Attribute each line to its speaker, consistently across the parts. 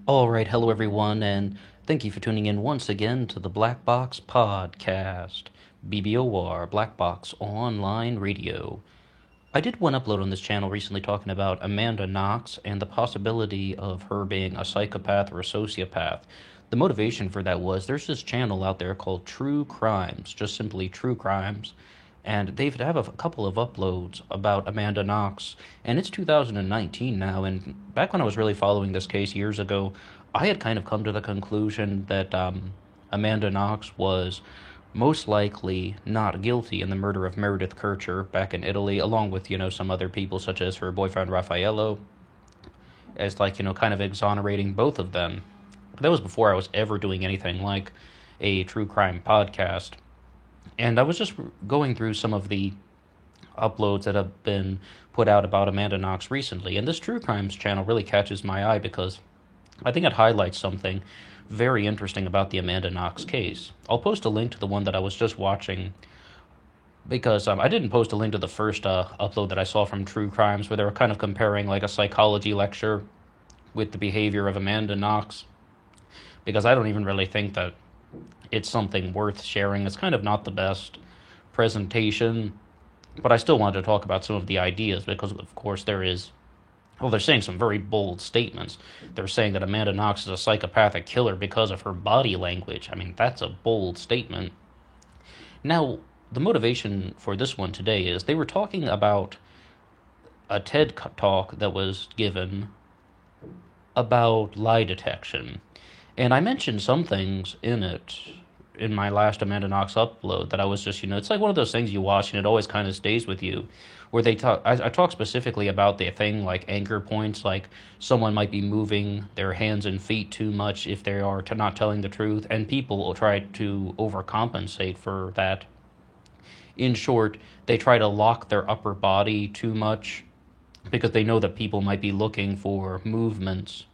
Speaker 1: All right, hello everyone, and thank you for tuning in once again to the Black Box Podcast, BBOR, Black Box Online Radio. I did one upload on this channel recently talking about Amanda Knox and the possibility of her being a psychopath or a sociopath. The motivation for that was there's this channel out there called True Crimes, just simply True Crimes, and they have a couple of uploads about Amanda Knox, and it's 2019 now. And back when I was really following this case years ago, I had kind of come to the conclusion that Amanda Knox was most likely not guilty in the murder of Meredith Kercher back in Italy, along with some other people such as her boyfriend Raffaello, as kind of exonerating both of them. That was before I was ever doing anything like a true crime podcast. And I was just going through some of the uploads that have been put out about Amanda Knox recently. And this True Crimes channel really catches my eye because I think it highlights something very interesting about the Amanda Knox case. I'll post a link to the one that I was just watching because I didn't post a link to the first upload that I saw from True Crimes where they were kind of comparing like a psychology lecture with the behavior of Amanda Knox, because I don't even really think that it's something worth sharing. It's kind of not the best presentation, but I still wanted to talk about some of the ideas because, of course, they're saying some very bold statements. They're saying that Amanda Knox is a psychopathic killer because of her body language. I mean, that's a bold statement. Now, the motivation for this one today is they were talking about a TED talk that was given about lie detection. And I mentioned some things in it in my last Amanda Knox upload that I was just, it's like one of those things you watch and it always kind of stays with you. Where they talk, I talk specifically about the thing like anchor points, like someone might be moving their hands and feet too much if they are not telling the truth, and people will try to overcompensate for that. In short, they try to lock their upper body too much because they know that people might be looking for movements.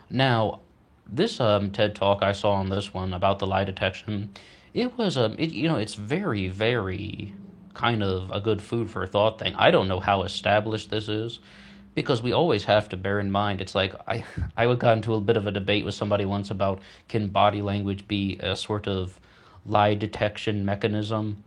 Speaker 1: Now, this TED talk I saw on this one about the lie detection, it was it's very, very kind of a good food for thought thing. I don't know how established this is because we always have to bear in mind, it's like I got into a bit of a debate with somebody once about, can body language be a sort of lie detection mechanism?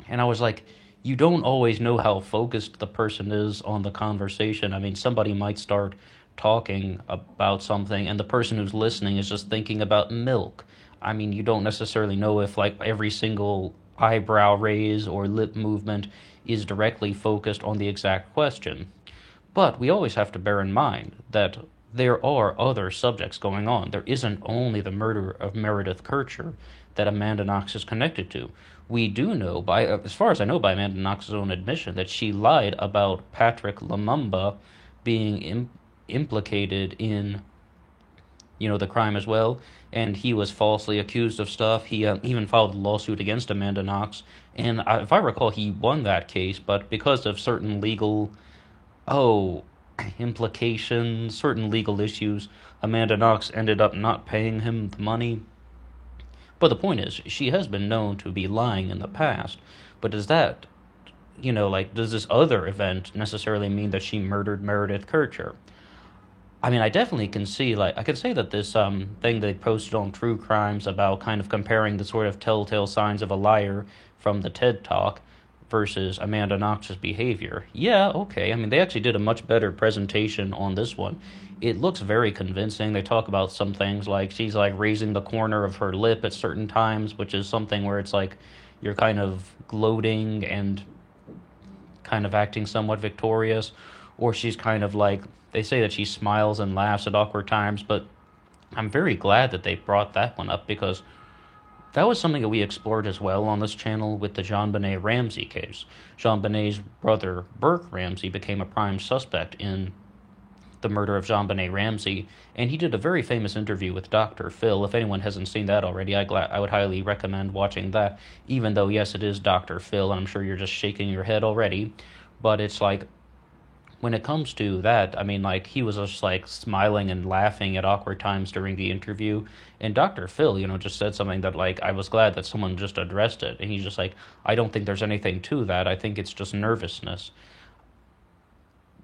Speaker 1: And I was like, you don't always know how focused the person is on the conversation. I mean, somebody might start talking about something and the person who's listening is just thinking about milk. I mean, you don't necessarily know if like every single eyebrow raise or lip movement is directly focused on the exact question. But we always have to bear in mind that there are other subjects going on. There isn't only the murder of Meredith Kercher that Amanda Knox is connected to. We do know, as far as I know by Amanda Knox's own admission, that she lied about Patrick Lumumba being implicated in the crime as well, and he was falsely accused of stuff. He even filed a lawsuit against Amanda Knox, and if I recall, he won that case, but because of certain legal, implications, certain legal issues, Amanda Knox ended up not paying him the money. But the point is, she has been known to be lying in the past, but does that, does this other event necessarily mean that she murdered Meredith Kercher? I mean, I definitely can see, I could say that this thing they posted on True Crimes about kind of comparing the sort of telltale signs of a liar from the TED Talk versus Amanda Knox's behavior. Yeah, okay. I mean, they actually did a much better presentation on this one. It looks very convincing. They talk about some things like she's like raising the corner of her lip at certain times, which is something where it's like you're kind of gloating and kind of acting somewhat victorious, or she's kind of like, they say that she smiles and laughs at awkward times, but I'm very glad that they brought that one up because that was something that we explored as well on this channel with the JonBenet Ramsey case. JonBenet's brother, Burke Ramsey, became a prime suspect in the murder of JonBenet Ramsey, and he did a very famous interview with Dr. Phil. If anyone hasn't seen that already, I would highly recommend watching that, even though, yes, it is Dr. Phil, and I'm sure you're just shaking your head already, but it's like, when it comes to that, I mean, like, he was just, like, smiling and laughing at awkward times during the interview, and Dr. Phil, just said something that, like, I was glad that someone just addressed it, and he's just like, I don't think there's anything to that, I think it's just nervousness.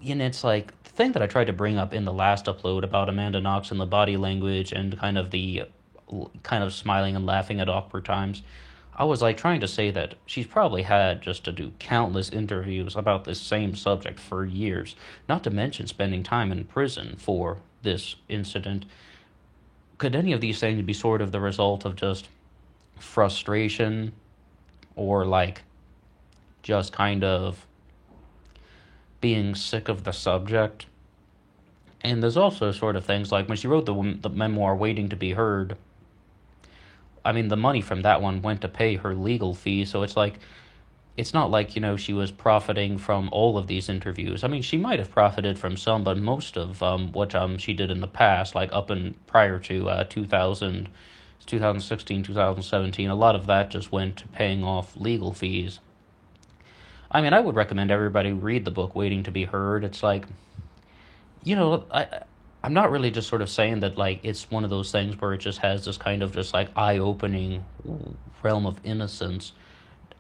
Speaker 1: and it's like the thing that I tried to bring up in the last upload about Amanda Knox and the body language and kind of the kind of smiling and laughing at awkward times. I was like trying to say that she's probably had just to do countless interviews about this same subject for years, not to mention spending time in prison for this incident. Could any of these things be sort of the result of just frustration or like just kind of being sick of the subject? And there's also sort of things like when she wrote the memoir Waiting to Be Heard, I mean, the money from that one went to pay her legal fees, so it's like, it's not like, she was profiting from all of these interviews. I mean, she might have profited from some, but most of what she did in the past, like up and prior to 2016, 2017, a lot of that just went to paying off legal fees. I mean, I would recommend everybody read the book Waiting to Be Heard. It's like, I'm not really just sort of saying that like it's one of those things where it just has this kind of just like eye-opening realm of innocence.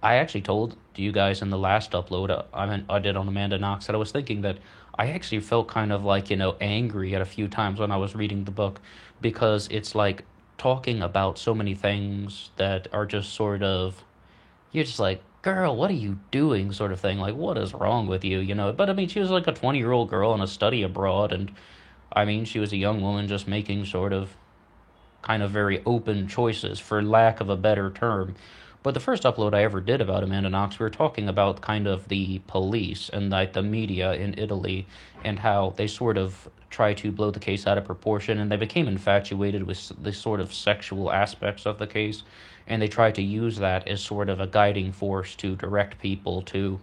Speaker 1: I actually told you guys in the last upload I did on Amanda Knox that I was thinking that I actually felt kind of like, angry at a few times when I was reading the book because it's like talking about so many things that are just sort of, you're just like, girl, what are you doing, sort of thing. Like, what is wrong with you? But I mean, she was like a 20-year-old girl on a study abroad, and I mean, she was a young woman just making sort of kind of very open choices, for lack of a better term. But the first upload I ever did about Amanda Knox, we were talking about kind of the police and like the media in Italy and how they sort of try to blow the case out of proportion, and they became infatuated with the sort of sexual aspects of the case, and they tried to use that as sort of a guiding force to direct people to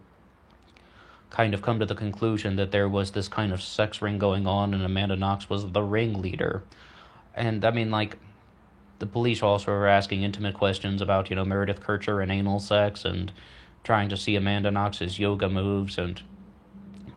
Speaker 1: kind of come to the conclusion that there was this kind of sex ring going on and Amanda Knox was the ringleader. And I mean, like, the police also were asking intimate questions about, Meredith Kercher and anal sex and trying to see Amanda Knox's yoga moves. And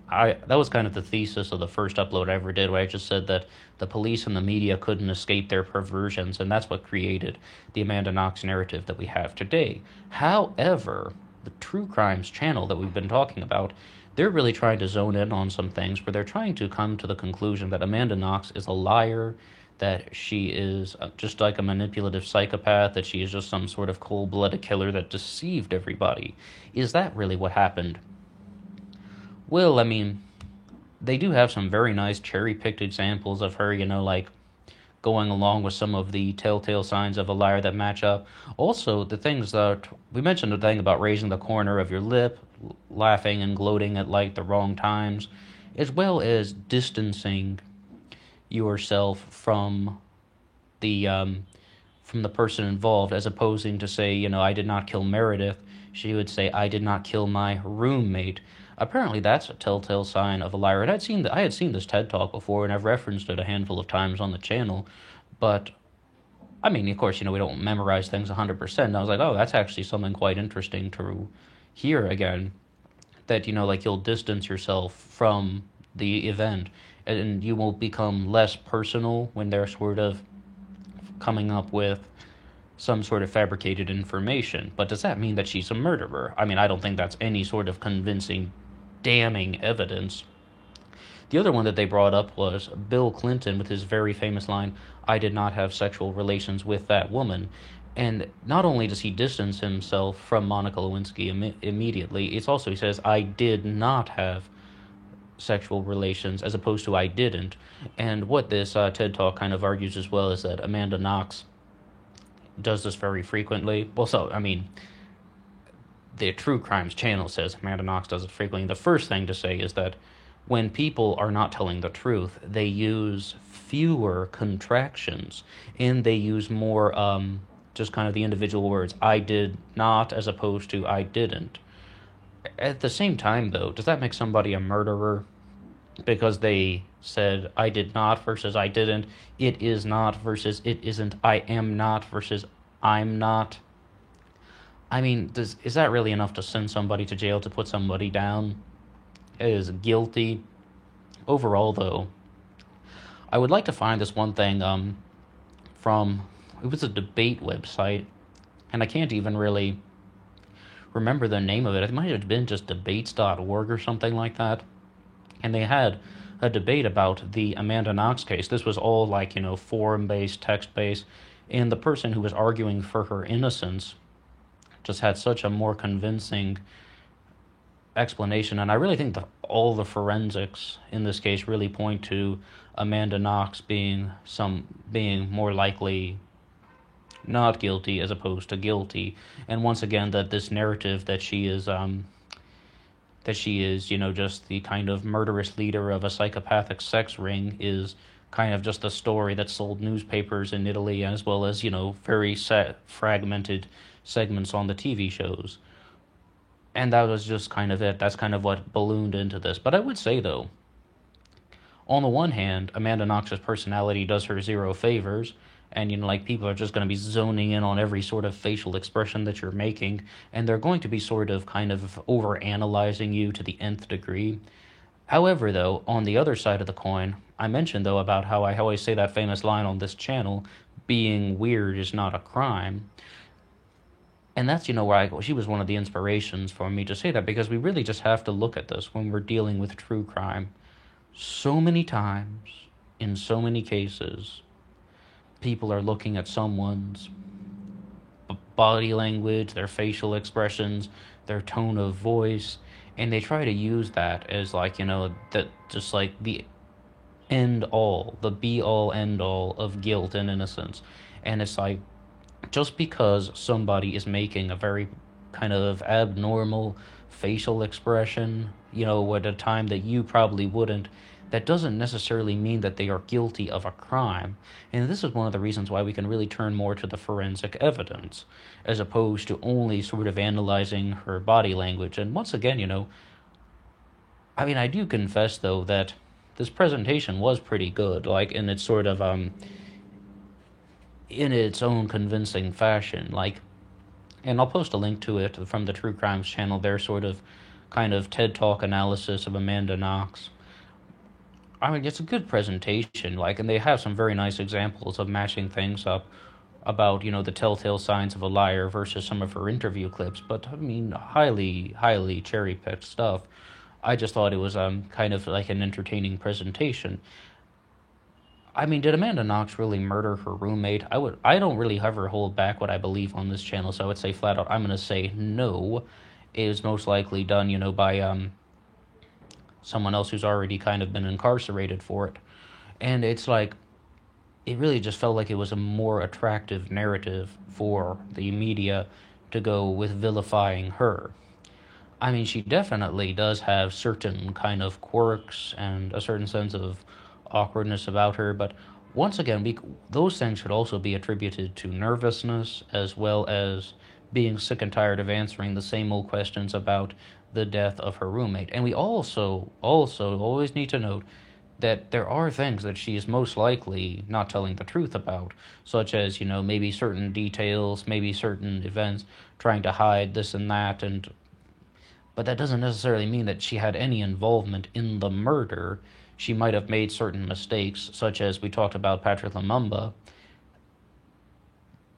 Speaker 1: that was kind of the thesis of the first upload I ever did, where I just said that the police and the media couldn't escape their perversions, and that's what created the Amanda Knox narrative that we have today. However, the True Crimes channel that we've been talking about, they're really trying to zone in on some things where they're trying to come to the conclusion that Amanda Knox is a liar, that she is just like a manipulative psychopath, that she is just some sort of cold-blooded killer that deceived everybody. Is that really what happened? Well, I mean, they do have some very nice cherry-picked examples of her, like going along with some of the telltale signs of a liar that match up. Also, the things that we mentioned, the thing about raising the corner of your lip, laughing and gloating at like the wrong times, as well as distancing yourself from the person involved, as opposing to say, I did not kill Meredith. She would say, I did not kill my roommate. Apparently, that's a telltale sign of a liar. And I had seen this TED Talk before, and I've referenced it a handful of times on the channel. But, I mean, of course, we don't memorize things 100%. And I was like, oh, that's actually something quite interesting to hear again. That, like you'll distance yourself from the event, and you will become less personal when they're sort of coming up with some sort of fabricated information. But does that mean that she's a murderer? I mean, I don't think that's any sort of convincing, damning evidence. The other one that they brought up was Bill Clinton with his very famous line, I did not have sexual relations with that woman. And not only does he distance himself from Monica Lewinsky immediately, it's also he says, I did not have sexual relations, as opposed to I didn't. And what this TED Talk kind of argues as well is that Amanda Knox does this very frequently. Well, so, I mean, the True Crimes channel says Amanda Knox does it frequently. The first thing to say is that when people are not telling the truth, they use fewer contractions, and they use more just kind of the individual words, I did not, as opposed to I didn't. At the same time, though, does that make somebody a murderer? Because they said I did not versus I didn't, it is not versus it isn't, I am not versus I'm not. I mean, is that really enough to send somebody to jail, to put somebody down as guilty? Overall, though, I would like to find this one thing from, it was a debate website, and I can't even really remember the name of it. It might have been just debates.org or something like that. and they had a debate about the Amanda Knox case. This was all like, forum based, text based, and the person who was arguing for her innocence just had such a more convincing explanation. And I really think that all the forensics in this case really point to Amanda Knox being more likely not guilty as opposed to guilty. And once again, that this narrative that she is, just the kind of murderous leader of a psychopathic sex ring is kind of just a story that sold newspapers in Italy, as well as, very fragmented segments on the TV shows. And that was just kind of it. That's kind of what ballooned into this. But I would say, though, on the one hand, Amanda Knox's personality does her zero favors, and like people are just going to be zoning in on every sort of facial expression that you're making, and they're going to be sort of kind of over analyzing you to the nth degree. However, though, on the other side of the coin, I mentioned though about how I always say that famous line on this channel, being weird is not a crime. And that's, where she was one of the inspirations for me to say that, because we really just have to look at this when we're dealing with true crime. So many times, in so many cases, people are looking at someone's body language, their facial expressions, their tone of voice, and they try to use that as like, that just like the end all, the be all end all of guilt and innocence. And it's like, just because somebody is making a very kind of abnormal facial expression, at a time that you probably wouldn't, that doesn't necessarily mean that they are guilty of a crime. And this is one of the reasons why we can really turn more to the forensic evidence, as opposed to only sort of analyzing her body language. And once again, I do confess, though, that this presentation was pretty good, like, in its sort of, in its own convincing fashion, like, and I'll post a link to it from the True Crimes channel, their sort of kind of TED Talk analysis of Amanda Knox. It's a good presentation, like, and they have some very nice examples of matching things up about, the telltale signs of a liar versus some of her interview clips, but, highly, highly cherry-picked stuff. I just thought it was kind of like an entertaining presentation. Did Amanda Knox really murder her roommate? I don't really ever hold back what I believe on this channel, so I would say flat out, I'm going to say no. It was most likely done, by someone else who's already kind of been incarcerated for it. And it's like, it really just felt like it was a more attractive narrative for the media to go with vilifying her. She definitely does have certain kind of quirks and a certain sense of awkwardness about her, but once again, those things should also be attributed to nervousness, as well as being sick and tired of answering the same old questions about the death of her roommate. And we also always need to note that there are things that she is most likely not telling the truth about, such as, maybe certain details, maybe certain events, trying to hide this and that, but that doesn't necessarily mean that she had any involvement in the murder. She might have made certain mistakes, such as we talked about Patrick Lumumba,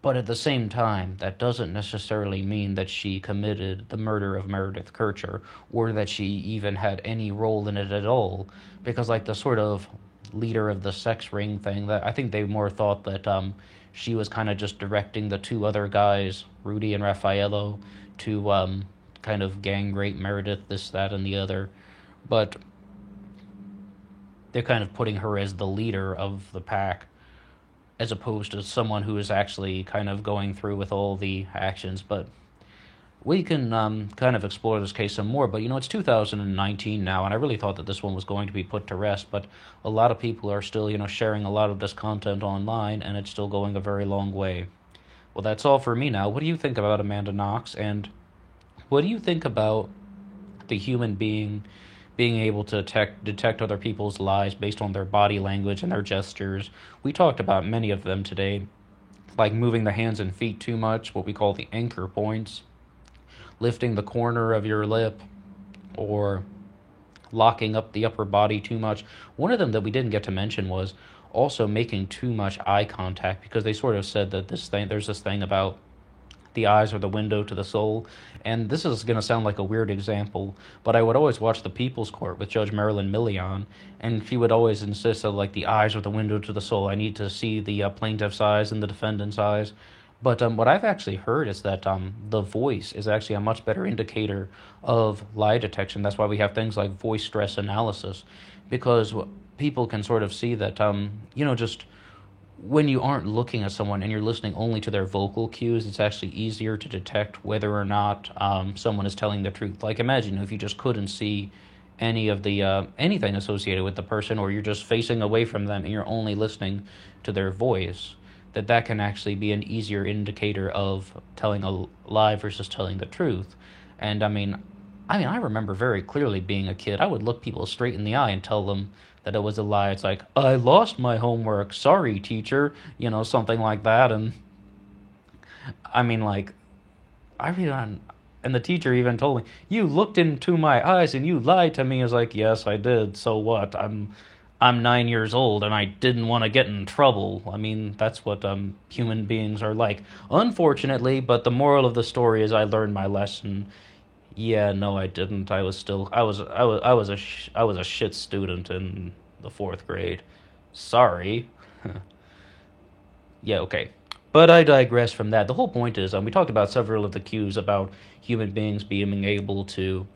Speaker 1: but at the same time, that doesn't necessarily mean that she committed the murder of Meredith Kercher, or that she even had any role in it at all, because like the sort of leader of the sex ring thing, that I think they more thought that she was kind of just directing the two other guys, Rudy and Raffaello, to kind of gang rape Meredith, this, that, and the other, but they're kind of putting her as the leader of the pack, as opposed to someone who is actually kind of going through with all the actions. But we can kind of explore this case some more. But, it's 2019 now, and I really thought that this one was going to be put to rest. But a lot of people are still, sharing a lot of this content online, and it's still going a very long way. Well, that's all for me now. What do you think about Amanda Knox? And what do you think about the human being able to detect other people's lies based on their body language and their gestures? We talked about many of them today, like moving the hands and feet too much, what we call the anchor points, lifting the corner of your lip, or locking up the upper body too much. One of them that we didn't get to mention was also making too much eye contact, because they sort of said that there's this thing about the eyes are the window to the soul. And this is going to sound like a weird example, but I would always watch The People's Court with Judge Marilyn Milian, and she would always insist that like the eyes are the window to the soul. I need to see the plaintiff's eyes and the defendant's eyes. But what I've actually heard is that the voice is actually a much better indicator of lie detection. That's why we have things like voice stress analysis, because people can sort of see that, just when you aren't looking at someone and you're listening only to their vocal cues, it's actually easier to detect whether or not someone is telling the truth. Like imagine if you just couldn't see any of the anything associated with the person, or you're just facing away from them and you're only listening to their voice, that can actually be an easier indicator of telling a lie versus telling the truth. And I remember very clearly being a kid. I would look people straight in the eye and tell them that it was a lie. It's like, I lost my homework. Sorry, teacher. Something like that. And like, I read on, and the teacher even told me, "You looked into my eyes and you lied to me." I was like, "Yes, I did. So what? I'm 9 years old and I didn't want to get in trouble." That's what human beings are like. Unfortunately, but the moral of the story is I learned my lesson. Yeah, no, I didn't. I was still I was a shit student in the fourth grade. Sorry. Yeah, okay. But I digress from that. The whole point is, we talked about several of the cues about human beings being able to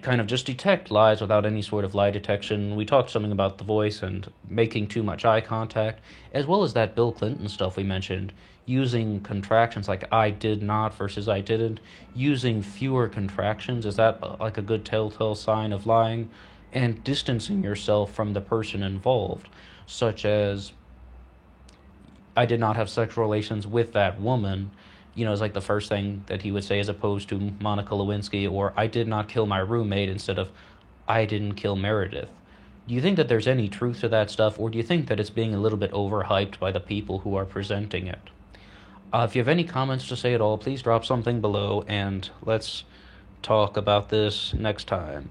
Speaker 1: kind of just detect lies without any sort of lie detection. We talked something about the voice and making too much eye contact, as well as that Bill Clinton stuff we mentioned, using contractions like I did not versus I didn't, using fewer contractions. Is that like a good telltale sign of lying? And distancing yourself from the person involved, such as I did not have sexual relations with that woman, is like the first thing that he would say, as opposed to Monica Lewinsky, or I did not kill my roommate instead of I didn't kill Meredith. Do you think that there's any truth to that stuff, or do you think that it's being a little bit overhyped by the people who are presenting it? If you have any comments to say at all, please drop something below, and let's talk about this next time.